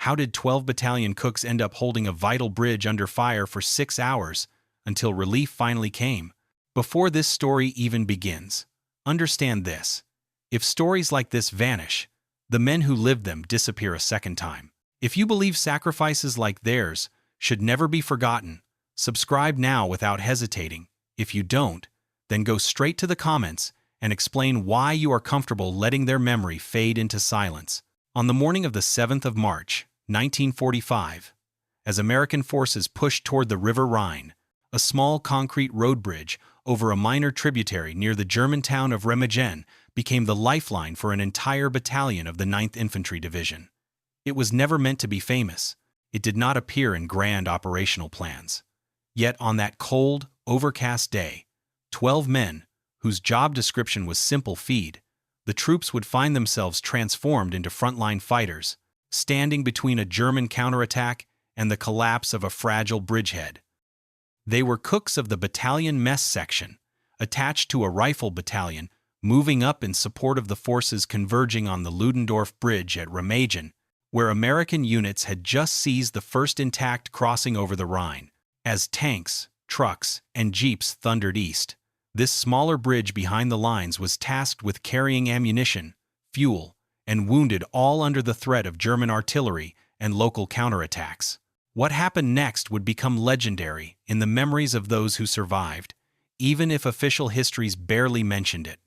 How did 12 battalion cooks end up holding a vital bridge under fire for 6 hours until relief finally came? Before this story even begins, understand this. If stories like this vanish, the men who lived them disappear a second time. If you believe sacrifices like theirs should never be forgotten, subscribe now without hesitating. If you don't, then go straight to the comments and explain why you are comfortable letting their memory fade into silence. On the morning of the 7th of March, 1945, as American forces pushed toward the River Rhine, a small concrete road bridge over a minor tributary near the German town of Remagen became the lifeline for an entire battalion of the 9th Infantry Division. It was never meant to be famous. It did not appear in grand operational plans. Yet on that cold, overcast day, 12 men, whose job description was simple feed, the troops would find themselves transformed into frontline fighters, standing between a German counterattack and the collapse of a fragile bridgehead. They were cooks of the battalion mess section, attached to a rifle battalion, moving up in support of the forces converging on the Ludendorff Bridge at Remagen, where American units had just seized the first intact crossing over the Rhine. As tanks, trucks, and jeeps thundered east, this smaller bridge behind the lines was tasked with carrying ammunition, fuel, and wounded, all under the threat of German artillery and local counterattacks. What happened next would become legendary in the memories of those who survived, even if official histories barely mentioned it.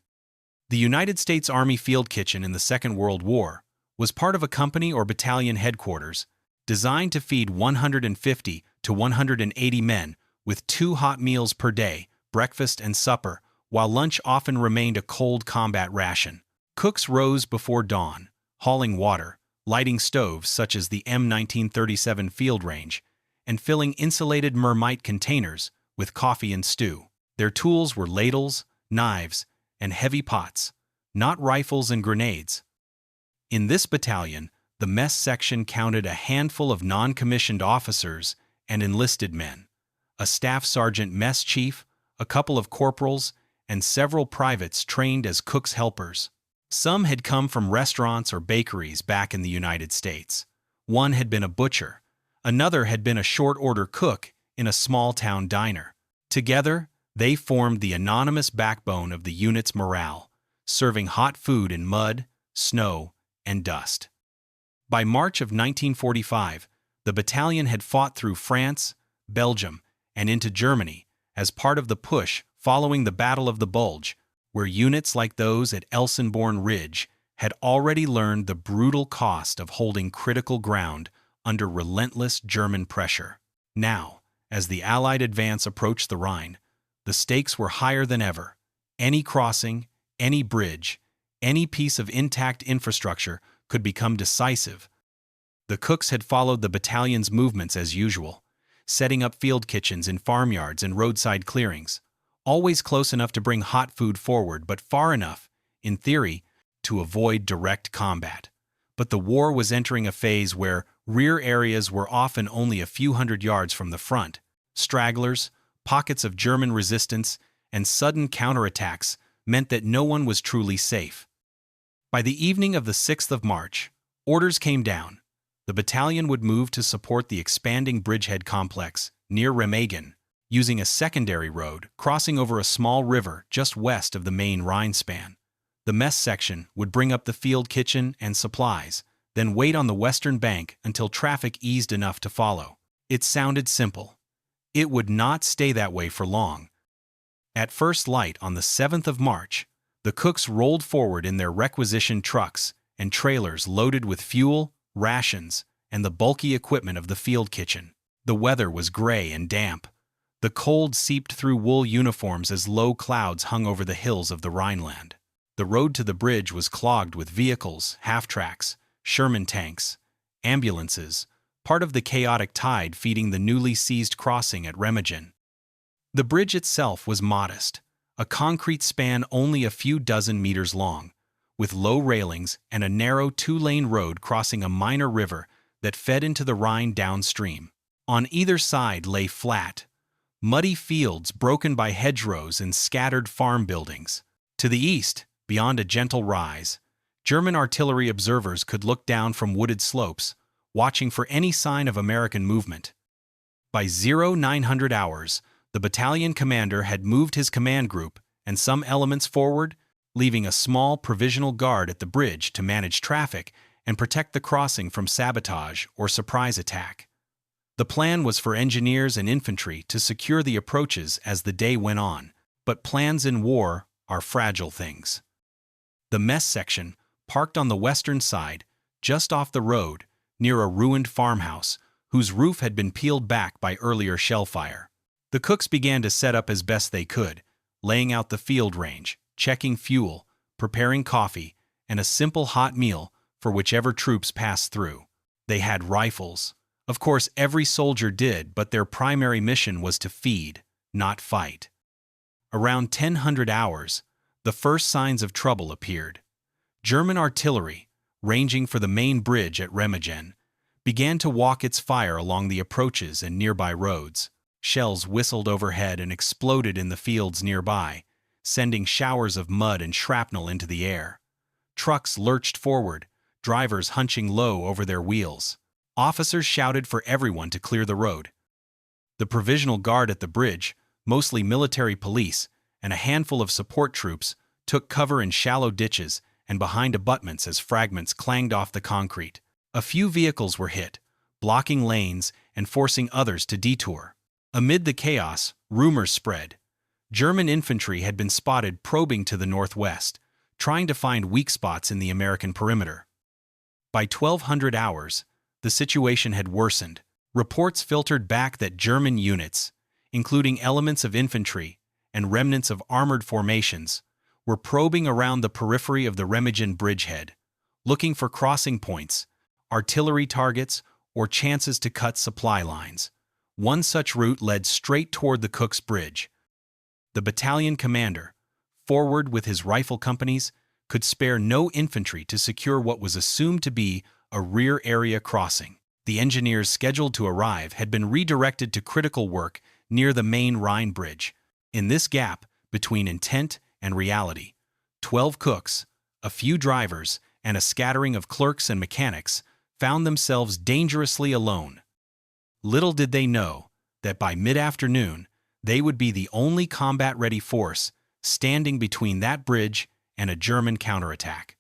The United States Army Field Kitchen in the Second World War was part of a company or battalion headquarters designed to feed 150 to 180 men with 2 hot meals per day, breakfast and supper, while lunch often remained a cold combat ration. Cooks rose before dawn, hauling water, lighting stoves such as the M1937 field range, and filling insulated mermite containers with coffee and stew. Their tools were ladles, knives, and heavy pots, not rifles and grenades. In this battalion, the mess section counted a handful of non-commissioned officers and enlisted men, a staff sergeant mess chief, a couple of corporals, and several privates trained as cooks' helpers. Some had come from restaurants or bakeries back in the United States. One had been a butcher. Another had been a short-order cook in a small-town diner. Together, they formed the anonymous backbone of the unit's morale, serving hot food in mud, snow, and dust. By March of 1945, the battalion had fought through France, Belgium, and into Germany as part of the push following the Battle of the Bulge, where units like those at Elsenborn Ridge had already learned the brutal cost of holding critical ground under relentless German pressure. Now, as the Allied advance approached the Rhine, the stakes were higher than ever. Any crossing, any bridge, any piece of intact infrastructure could become decisive. The cooks had followed the battalion's movements as usual, setting up field kitchens in farmyards and roadside clearings, always close enough to bring hot food forward but far enough, in theory, to avoid direct combat. But the war was entering a phase where rear areas were often only a few hundred yards from the front. Stragglers, pockets of German resistance, and sudden counterattacks meant that no one was truly safe. By the evening of the 6th of March, orders came down. The battalion would move to support the expanding bridgehead complex near Remagen, using a secondary road crossing over a small river just west of the main Rhine span. The mess section would bring up the field kitchen and supplies, then wait on the western bank until traffic eased enough to follow. It sounded simple. It would not stay that way for long. At first light on the 7th of March, the cooks rolled forward in their requisitioned trucks and trailers loaded with fuel, rations, and the bulky equipment of the field kitchen. The weather was gray and damp. The cold seeped through wool uniforms as low clouds hung over the hills of the Rhineland. The road to the bridge was clogged with vehicles, half-tracks, Sherman tanks, ambulances, part of the chaotic tide feeding the newly seized crossing at Remagen. The bridge itself was modest, a concrete span only a few dozen meters long, with low railings and a narrow 2-lane road crossing a minor river that fed into the Rhine downstream. On either side lay flat, muddy fields broken by hedgerows and scattered farm buildings. To the east, beyond a gentle rise, German artillery observers could look down from wooded slopes, watching for any sign of American movement. By 0900 hours, the battalion commander had moved his command group and some elements forward, leaving a small provisional guard at the bridge to manage traffic and protect the crossing from sabotage or surprise attack. The plan was for engineers and infantry to secure the approaches as the day went on, but plans in war are fragile things. The mess section, parked on the western side, just off the road, near a ruined farmhouse, whose roof had been peeled back by earlier shell fire. The cooks began to set up as best they could, laying out the field range, checking fuel, preparing coffee, and a simple hot meal for whichever troops passed through. They had rifles. Of course, every soldier did, but their primary mission was to feed, not fight. Around 1000 hours, the first signs of trouble appeared. German artillery, ranging for the main bridge at Remagen, began to walk its fire along the approaches and nearby roads. Shells whistled overhead and exploded in the fields nearby, sending showers of mud and shrapnel into the air. Trucks lurched forward, drivers hunching low over their wheels. Officers shouted for everyone to clear the road. The provisional guard at the bridge, mostly military police, and a handful of support troops, took cover in shallow ditches and behind abutments as fragments clanged off the concrete. A few vehicles were hit, blocking lanes and forcing others to detour. Amid the chaos, rumors spread. German infantry had been spotted probing to the northwest, trying to find weak spots in the American perimeter. By 1200 hours, the situation had worsened. Reports filtered back that German units, including elements of infantry and remnants of armored formations, were probing around the periphery of the Remagen bridgehead, looking for crossing points, artillery targets, or chances to cut supply lines. One such route led straight toward the Cook's Bridge. The battalion commander, forward with his rifle companies, could spare no infantry to secure what was assumed to be a rear area crossing. The engineers scheduled to arrive had been redirected to critical work near the main Rhine bridge. In this gap between intent and reality, 12 cooks, a few drivers, and a scattering of clerks and mechanics found themselves dangerously alone. Little did they know that by mid-afternoon they would be the only combat-ready force standing between that bridge and a German counterattack.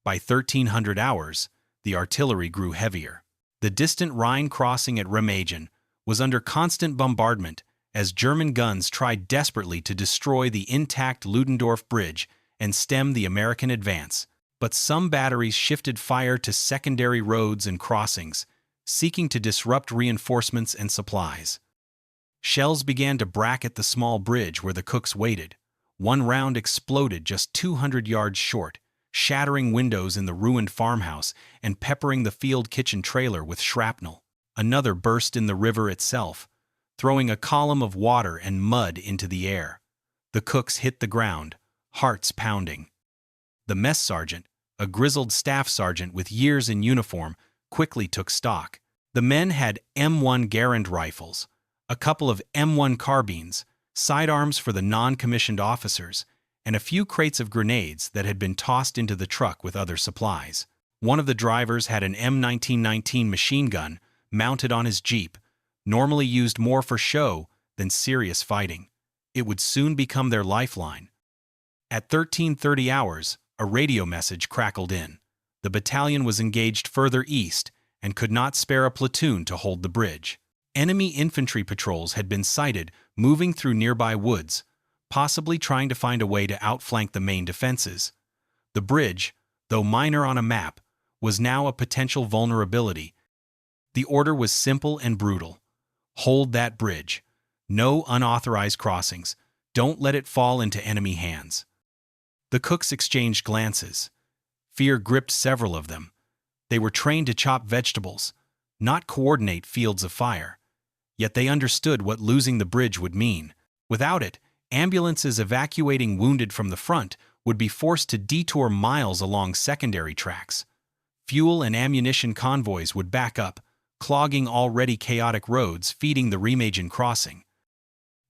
By 1300 hours, the artillery grew heavier. The distant Rhine crossing at Remagen was under constant bombardment as German guns tried desperately to destroy the intact Ludendorff Bridge and stem the American advance. But some batteries shifted fire to secondary roads and crossings, seeking to disrupt reinforcements and supplies. Shells began to bracket the small bridge where the cooks waited. One round exploded just 200 yards short, shattering windows in the ruined farmhouse and peppering the field kitchen trailer with shrapnel. Another burst in the river itself, throwing a column of water and mud into the air. The cooks hit the ground, hearts pounding. The mess sergeant, a grizzled staff sergeant with years in uniform, quickly took stock. The men had M1 Garand rifles, a couple of M1 carbines, sidearms for the non-commissioned officers, and a few crates of grenades that had been tossed into the truck with other supplies. One of the drivers had an M1919 machine gun mounted on his Jeep, normally used more for show than serious fighting. It would soon become their lifeline. At 1330 hours, a radio message crackled in. The battalion was engaged further east and could not spare a platoon to hold the bridge. Enemy infantry patrols had been sighted moving through nearby woods, possibly trying to find a way to outflank the main defenses. The bridge, though minor on a map, was now a potential vulnerability. The order was simple and brutal. Hold that bridge. No unauthorized crossings. Don't let it fall into enemy hands. The cooks exchanged glances. Fear gripped several of them. They were trained to chop vegetables, not coordinate fields of fire. Yet they understood what losing the bridge would mean. Without it, ambulances evacuating wounded from the front would be forced to detour miles along secondary tracks. Fuel and ammunition convoys would back up, clogging already chaotic roads feeding the Remagen crossing.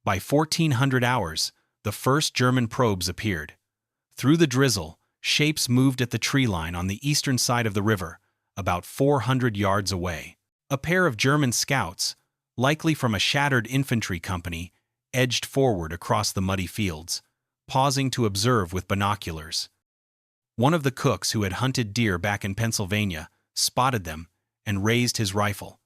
By 1400 hours, the first German probes appeared. Through the drizzle, shapes moved at the tree line on the eastern side of the river, about 400 yards away. A pair of German scouts, likely from a shattered infantry company, edged forward across the muddy fields, pausing to observe with binoculars. One of the cooks who had hunted deer back in Pennsylvania spotted them and raised his rifle.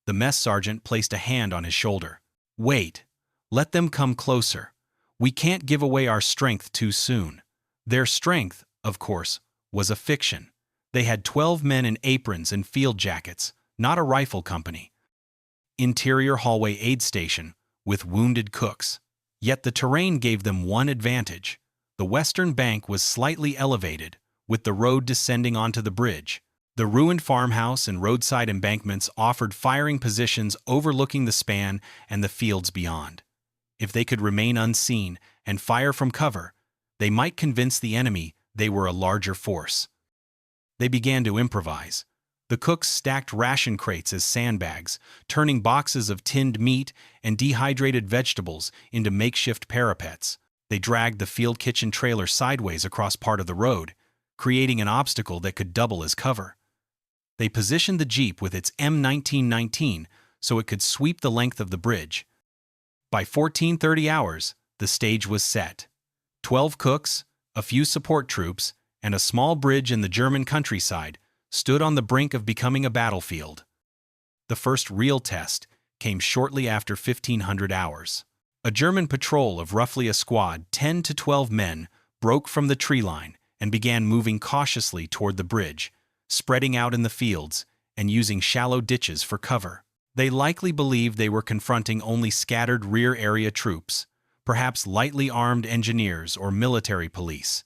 The mess sergeant placed a hand on his shoulder. "Wait, let them come closer. We can't give away our strength too soon." Their strength, of course, was a fiction. They had 12 men in aprons and field jackets, not a rifle company. Interior hallway aid station, with wounded cooks. Yet the terrain gave them one advantage. The western bank was slightly elevated, with the road descending onto the bridge. The ruined farmhouse and roadside embankments offered firing positions overlooking the span and the fields beyond. If they could remain unseen and fire from cover, they might convince the enemy they were a larger force. They began to improvise. The cooks stacked ration crates as sandbags, turning boxes of tinned meat and dehydrated vegetables into makeshift parapets. They dragged the field kitchen trailer sideways across part of the road, creating an obstacle that could double as cover. They positioned the Jeep with its M1919 so it could sweep the length of the bridge. By 14:30 hours, the stage was set. 12 cooks, a few support troops, and a small bridge in the German countryside stood on the brink of becoming a battlefield. The first real test came shortly after 1500 hours. A German patrol of roughly a squad, 10 to 12 men, broke from the tree line and began moving cautiously toward the bridge, spreading out in the fields and using shallow ditches for cover. They likely believed they were confronting only scattered rear area troops, perhaps lightly armed engineers or military police.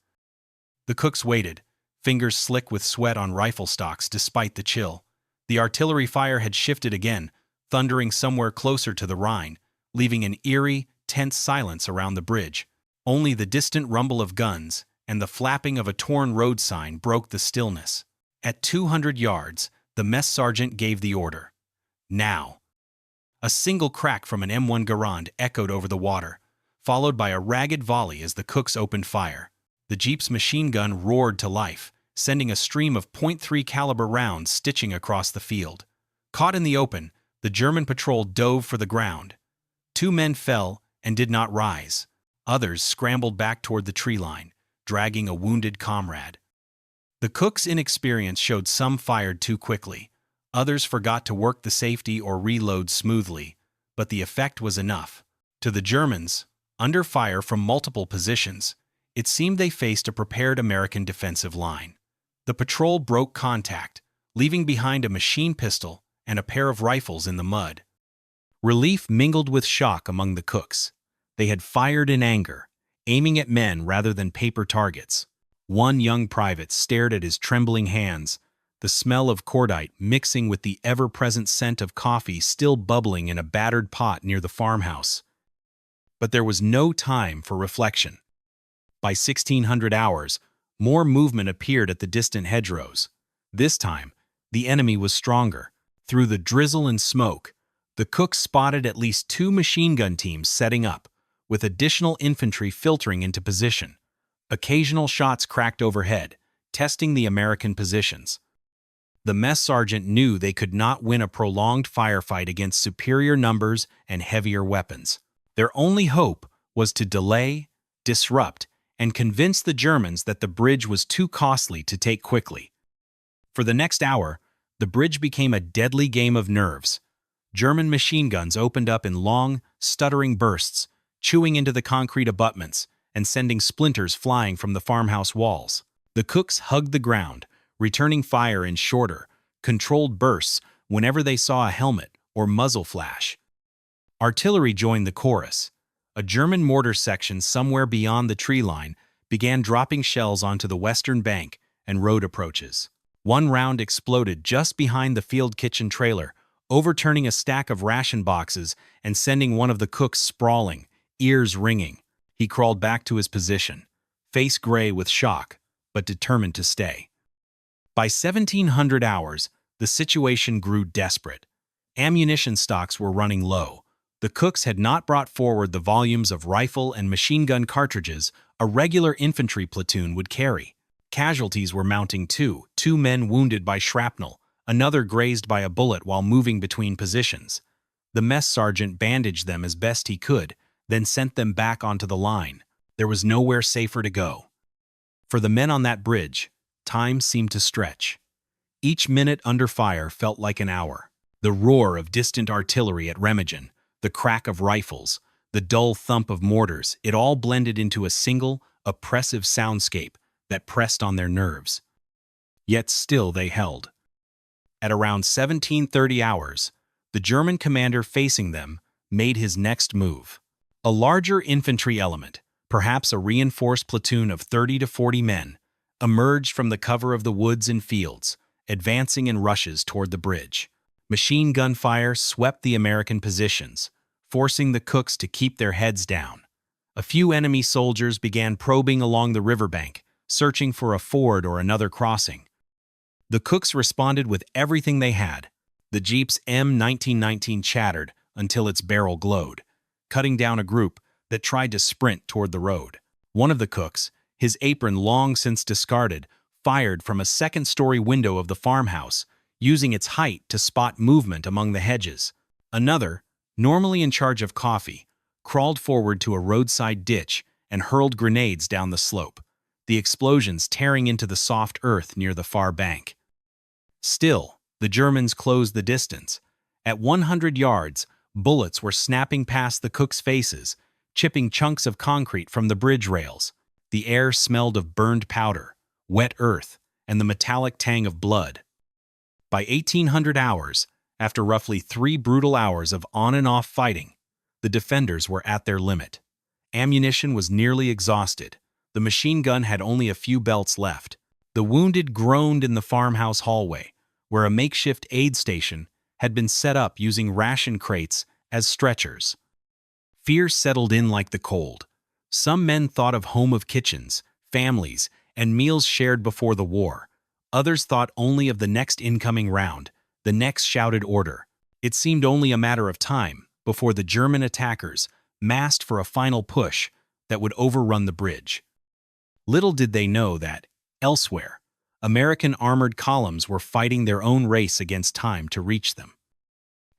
The cooks waited, fingers slick with sweat on rifle stocks despite the chill. The artillery fire had shifted again, thundering somewhere closer to the Rhine, leaving an eerie, tense silence around the bridge. Only the distant rumble of guns and the flapping of a torn road sign broke the stillness. At 200 yards, the mess sergeant gave the order. Now. A single crack from an M1 Garand echoed over the water, followed by a ragged volley as the cooks opened fire. The Jeep's machine gun roared to life, sending a stream of .3 caliber rounds stitching across the field. Caught in the open, the German patrol dove for the ground. 2 men fell and did not rise. Others scrambled back toward the tree line, dragging a wounded comrade. The cook's inexperience showed some fired too quickly. Others forgot to work the safety or reload smoothly, but the effect was enough. To the Germans, under fire from multiple positions, it seemed they faced a prepared American defensive line. The patrol broke contact, leaving behind a machine pistol and a pair of rifles in the mud. Relief mingled with shock among the cooks. They had fired in anger, aiming at men rather than paper targets. One young private stared at his trembling hands, the smell of cordite mixing with the ever-present scent of coffee still bubbling in a battered pot near the farmhouse. But there was no time for reflection. By 1600 hours, more movement appeared at the distant hedgerows. This time, the enemy was stronger. Through the drizzle and smoke, the cooks spotted at least 2 machine gun teams setting up, with additional infantry filtering into position. Occasional shots cracked overhead, testing the American positions. The mess sergeant knew they could not win a prolonged firefight against superior numbers and heavier weapons. Their only hope was to delay, disrupt, and convince the Germans that the bridge was too costly to take quickly. For the next hour, the bridge became a deadly game of nerves. German machine guns opened up in long, stuttering bursts, chewing into the concrete abutments and sending splinters flying from the farmhouse walls. The cooks hugged the ground, returning fire in shorter, controlled bursts whenever they saw a helmet or muzzle flash. Artillery joined the chorus. A German mortar section somewhere beyond the tree line began dropping shells onto the western bank and road approaches. One round exploded just behind the field kitchen trailer, overturning a stack of ration boxes and sending one of the cooks sprawling, ears ringing. He crawled back to his position, face gray with shock, but determined to stay. By 1700 hours, the situation grew desperate. Ammunition stocks were running low. The cooks had not brought forward the volumes of rifle and machine gun cartridges a regular infantry platoon would carry. Casualties were mounting too, 2 men wounded by shrapnel, another grazed by a bullet while moving between positions. The mess sergeant bandaged them as best he could, then sent them back onto the line. There was nowhere safer to go. For the men on that bridge, time seemed to stretch. Each minute under fire felt like an hour. The roar of distant artillery at Remagen, the crack of rifles, the dull thump of mortars, it all blended into a single, oppressive soundscape that pressed on their nerves. Yet still they held. At around 17:30 hours, the German commander facing them made his next move. A larger infantry element, perhaps a reinforced platoon of 30 to 40 men, emerged from the cover of the woods and fields, advancing in rushes toward the bridge. Machine gun fire swept the American positions, forcing the cooks to keep their heads down. A few enemy soldiers began probing along the riverbank, searching for a ford or another crossing. The cooks responded with everything they had. The Jeep's M1919 chattered until its barrel glowed, cutting down a group that tried to sprint toward the road. One of the cooks, his apron long since discarded, fired from a second-story window of the farmhouse, using its height to spot movement among the hedges. Another, normally in charge of coffee, crawled forward to a roadside ditch and hurled grenades down the slope, the explosions tearing into the soft earth near the far bank. Still, the Germans closed the distance. At 100 yards, bullets were snapping past the cooks' faces, chipping chunks of concrete from the bridge rails. The air smelled of burned powder, wet earth, and the metallic tang of blood. By 1800 hours, after roughly 3 brutal hours of on-and-off fighting, the defenders were at their limit. Ammunition was nearly exhausted. The machine gun had only a few belts left. The wounded groaned in the farmhouse hallway, where a makeshift aid station had been set up using ration crates as stretchers. Fear settled in like the cold. Some men thought of home of kitchens, families, and meals shared before the war. Others thought only of the next incoming round, the next shouted order. It seemed only a matter of time before the German attackers massed for a final push that would overrun the bridge. Little did they know that, elsewhere, American armored columns were fighting their own race against time to reach them.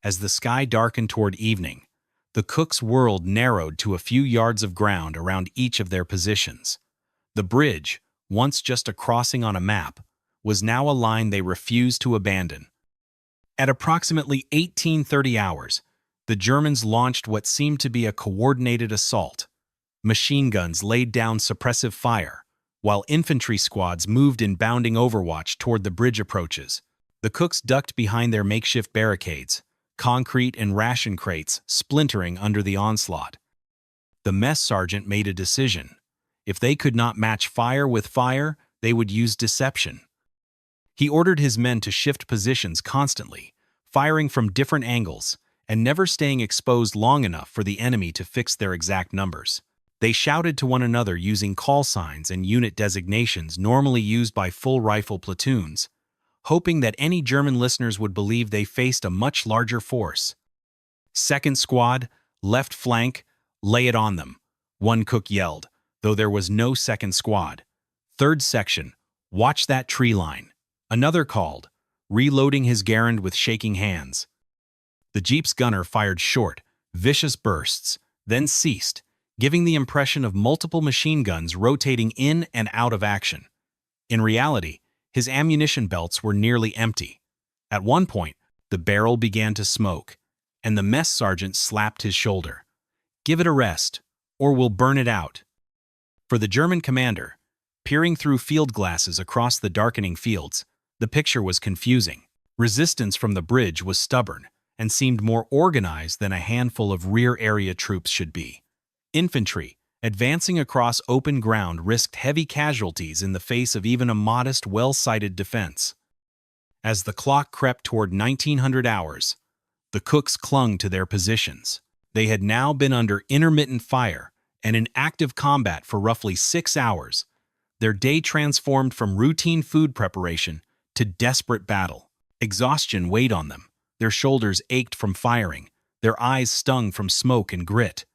As the sky darkened toward evening, the cooks' world narrowed to a few yards of ground around each of their positions. The bridge, once just a crossing on a map, was now a line they refused to abandon. At approximately 18:30 hours, the Germans launched what seemed to be a coordinated assault. Machine guns laid down suppressive fire, while infantry squads moved in bounding overwatch toward the bridge approaches. The cooks ducked behind their makeshift barricades, concrete and ration crates splintering under the onslaught. The mess sergeant made a decision. If they could not match fire with fire, they would use deception. He ordered his men to shift positions constantly, firing from different angles, and never staying exposed long enough for the enemy to fix their exact numbers. They shouted to one another using call signs and unit designations normally used by full rifle platoons, hoping that any German listeners would believe they faced a much larger force. "Second squad, left flank, lay it on them," one cook yelled, though there was no second squad. "Third section, watch that tree line," another called, reloading his Garand with shaking hands. The Jeep's gunner fired short, vicious bursts, then ceased, giving the impression of multiple machine guns rotating in and out of action. In reality, his ammunition belts were nearly empty. At one point, the barrel began to smoke, and the mess sergeant slapped his shoulder. "Give it a rest, or we'll burn it out." For the German commander, peering through field glasses across the darkening fields, the picture was confusing. Resistance from the bridge was stubborn and seemed more organized than a handful of rear-area troops should be. Infantry, advancing across open ground, risked heavy casualties in the face of even a modest, well-sighted defense. As the clock crept toward 1900 hours, the cooks clung to their positions. They had now been under intermittent fire and in active combat for roughly 6 hours. Their day transformed from routine food preparation to desperate battle. Exhaustion weighed on them. Their shoulders ached from firing. Their eyes stung from smoke and grit.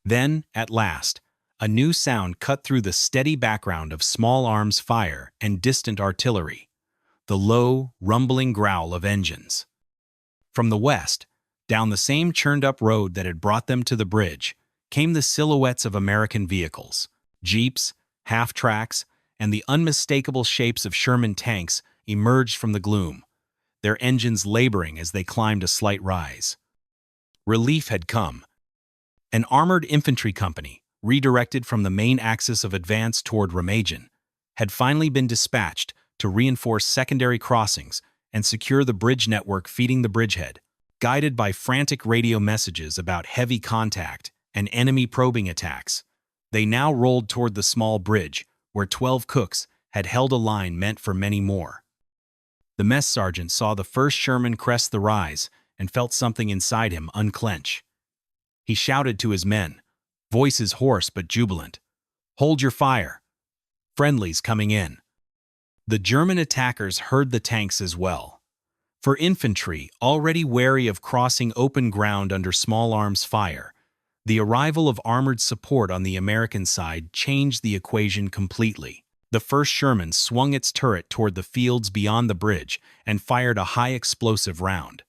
Then, at last, a new sound cut through the steady background of small arms fire and distant artillery. the low, rumbling growl of engines. From the west, down the same churned-up road that had brought them to the bridge, came the silhouettes of American vehicles, jeeps, half-tracks, and the unmistakable shapes of Sherman tanks emerged from the gloom, their engines laboring as they climbed a slight rise. Relief had come. An armored infantry company, redirected from the main axis of advance toward Remagen, had finally been dispatched to reinforce secondary crossings and secure the bridge network feeding the bridgehead. Guided by frantic radio messages about heavy contact and enemy probing attacks, they now rolled toward the small bridge where 12 cooks had held a line meant for many more. The mess sergeant saw the first Sherman crest the rise and felt something inside him unclench. He shouted to his men, voices hoarse but jubilant, "Hold your fire! Friendlies coming in." The German attackers heard the tanks as well. For infantry, already wary of crossing open ground under small arms fire, the arrival of armored support on the American side changed the equation completely. The first Sherman swung its turret toward the fields beyond the bridge and fired a high-explosive round.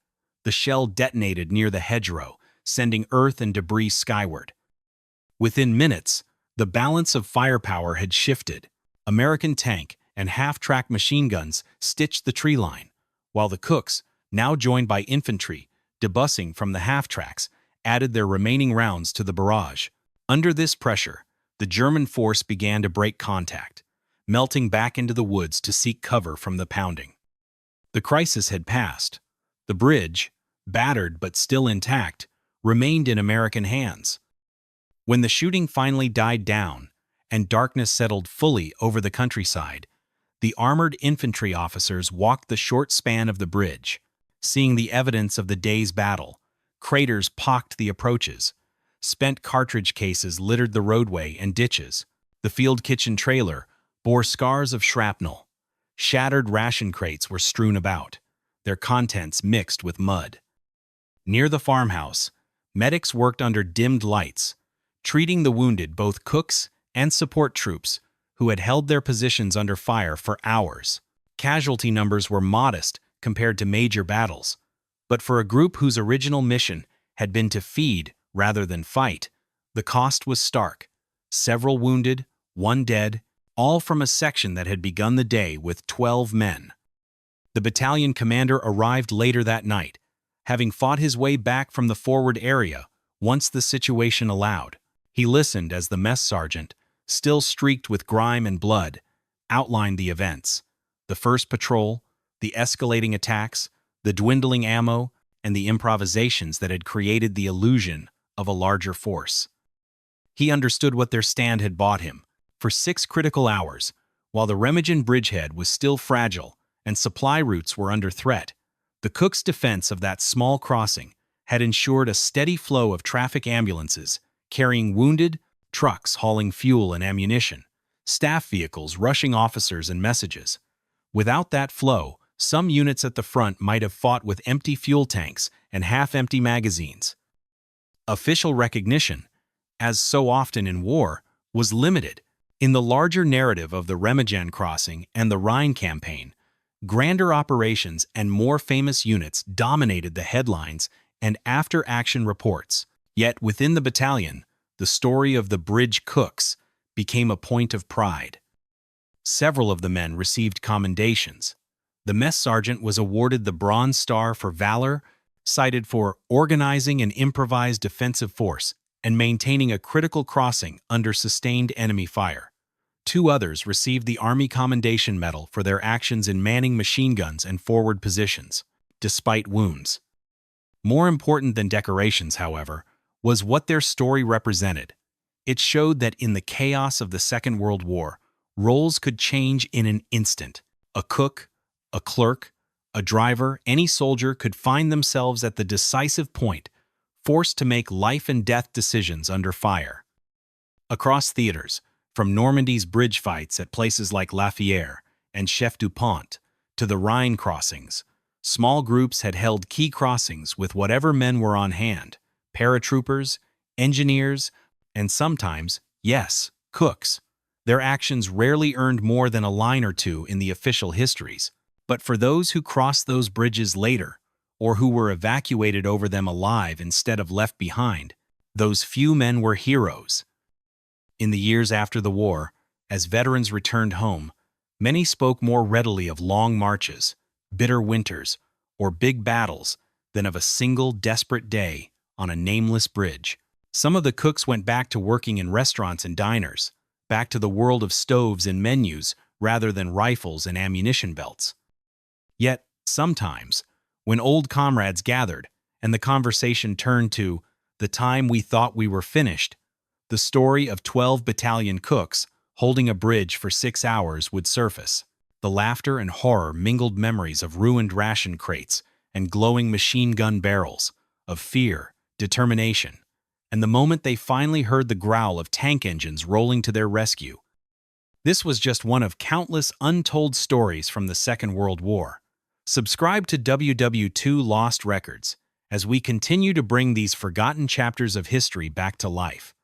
The shell detonated near the hedgerow, sending earth and debris skyward. Within minutes, the balance of firepower had shifted. American tank and half-track machine guns stitched the tree line, while the cooks, now joined by infantry, debussing from the half-tracks, added their remaining rounds to the barrage. Under this pressure, the German force began to break contact, melting back into the woods to seek cover from the pounding. The crisis had passed. The bridge, battered but still intact, remained in American hands. When the shooting finally died down and darkness settled fully over the countryside, the armored infantry officers walked the short span of the bridge, seeing the evidence of the day's battle. Craters pocked the approaches. Spent cartridge cases littered the roadway and ditches. The field kitchen trailer bore scars of shrapnel. Shattered ration crates were strewn about, their contents mixed with mud. Near the farmhouse, medics worked under dimmed lights, treating the wounded, both cooks and support troops, who had held their positions under fire for hours. Casualty numbers were modest compared to major battles, but for a group whose original mission had been to feed rather than fight, the cost was stark. Several wounded, one dead, all from a section that had begun the day with 12 men. The battalion commander arrived later that night, having fought his way back from the forward area once the situation allowed. He listened as the mess sergeant, still streaked with grime and blood, outlined the events: the first patrol, the escalating attacks, the dwindling ammo, and the improvisations that had created the illusion of a larger force. He understood what their stand had bought him. For 6 critical hours, while the Remagen bridgehead was still fragile and supply routes were under threat, the Cook's defense of that small crossing had ensured a steady flow of traffic ambulances carrying wounded, trucks hauling fuel and ammunition, staff vehicles rushing officers and messages. Without that flow, some units at the front might have fought with empty fuel tanks and half-empty magazines. Official recognition, as so often in war, was limited. In the larger narrative of the Remagen crossing and the Rhine campaign, grander operations and more famous units dominated the headlines and after-action reports. Yet within the battalion, the story of the bridge cooks became a point of pride. Several of the men received commendations. The mess sergeant was awarded the Bronze Star for valor, cited for organizing an improvised defensive force and maintaining a critical crossing under sustained enemy fire. 2 others received the Army Commendation Medal for their actions in manning machine guns and forward positions, despite wounds. More important than decorations, however, was what their story represented. It showed that in the chaos of the Second World War, roles could change in an instant. A cook, a clerk, a driver, any soldier could find themselves at the decisive point, forced to make life and death decisions under fire. Across theaters, from Normandy's bridge fights at places like La Fière and Chef du Pont to the Rhine crossings, small groups had held key crossings with whatever men were on hand: paratroopers, engineers, and sometimes, yes, cooks. Their actions rarely earned more than a line or two in the official histories, But for those who crossed those bridges later, or who were evacuated over them alive instead of left behind, those few men were heroes. In the years after the war, as veterans returned home, many spoke more readily of long marches, bitter winters, or big battles than of a single desperate day on a nameless bridge. Some of the cooks went back to working in restaurants and diners, back to the world of stoves and menus rather than rifles and ammunition belts. Yet, sometimes, when old comrades gathered and the conversation turned to the time we thought we were finished, the story of 12 battalion cooks holding a bridge for 6 hours would surface. The laughter and horror mingled memories of ruined ration crates and glowing machine gun barrels, of fear, determination, and the moment they finally heard the growl of tank engines rolling to their rescue. This was just one of countless untold stories from the Second World War. Subscribe to WWII Lost Records as we continue to bring these forgotten chapters of history back to life.